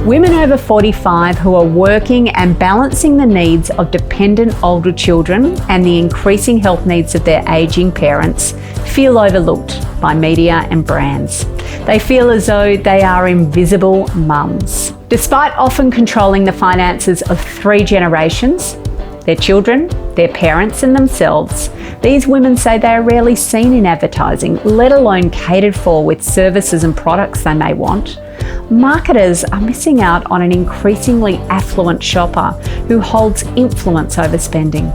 Women over 45 who are working and balancing the needs of dependent older children and the increasing health needs of their ageing parents feel overlooked by media and brands. They feel as though they are invisible mums. Despite often controlling the finances of 3 generations, their children, their parents and themselves, these women say they are rarely seen in advertising, let alone catered for with services and products they may want. Marketers are missing out on an increasingly affluent shopper who holds influence over spending.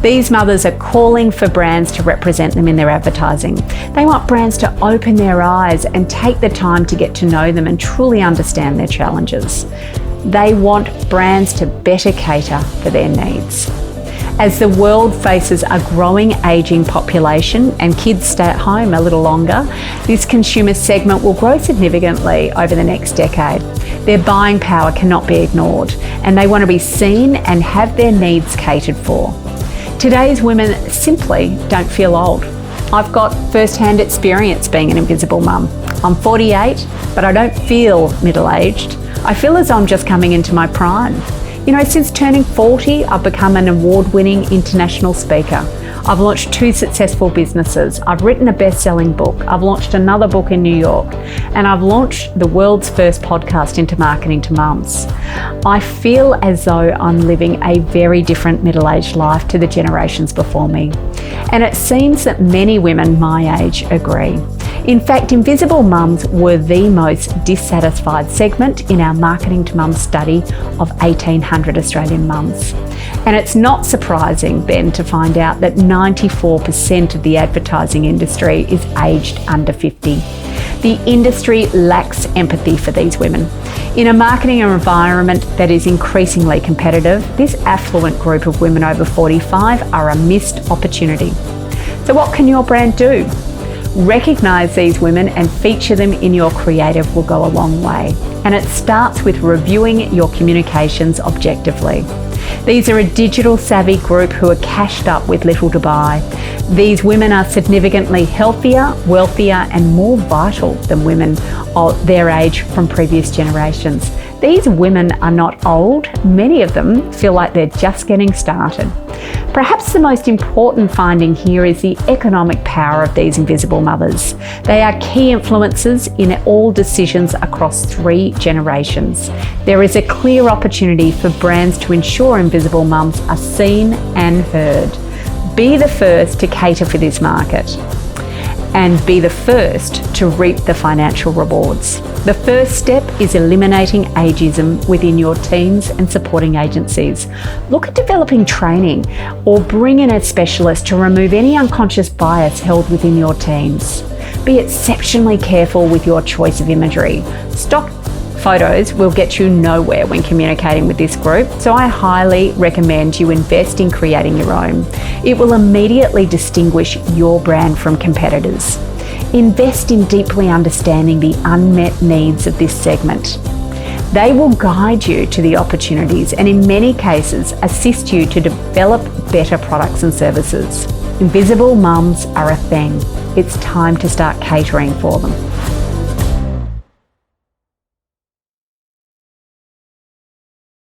These mothers are calling for brands to represent them in their advertising. They want brands to open their eyes and take the time to get to know them and truly understand their challenges. They want brands to better cater for their needs. As the world faces a growing ageing population and kids stay at home a little longer, this consumer segment will grow significantly over the next decade. Their buying power cannot be ignored, and they want to be seen and have their needs catered for. Today's women simply don't feel old. I've got first-hand experience being an invisible mum. I'm 48, but I don't feel middle-aged. I feel as though I'm just coming into my prime. You know, since turning 40, I've become an award-winning international speaker. I've launched 2 successful businesses. I've written a best-selling book. I've launched another book in New York, and I've launched the world's first podcast into marketing to mums. I feel as though I'm living a very different middle-aged life to the generations before me. And it seems that many women my age agree. In fact, invisible mums were the most dissatisfied segment in our Marketing to Mums study of 1,800 Australian mums. And it's not surprising then to find out that 94% of the advertising industry is aged under 50. The industry lacks empathy for these women. In a marketing environment that is increasingly competitive, this affluent group of women over 45 are a missed opportunity. So what can your brand do? Recognise these women and feature them in your creative will go a long way. And it starts with reviewing your communications objectively. These are a digital savvy group who are cashed up with little to buy. These women are significantly healthier, wealthier and more vital than women of their age from previous generations. These women are not old. Many of them feel like they're just getting started. Perhaps the most important finding here is the economic power of these invisible mothers. They are key influencers in all decisions across 3 generations. There is a clear opportunity for brands to ensure invisible mums are seen and heard. Be the first to cater for this market and be the first to reap the financial rewards. The first step is eliminating ageism within your teams and supporting agencies. Look at developing training or bring in a specialist to remove any unconscious bias held within your teams. Be exceptionally careful with your choice of imagery. Stock photos will get you nowhere when communicating with this group, so I highly recommend you invest in creating your own. It will immediately distinguish your brand from competitors. Invest in deeply understanding the unmet needs of this segment. They will guide you to the opportunities and in many cases assist you to develop better products and services. Invisible mums are a thing. It's time to start catering for them.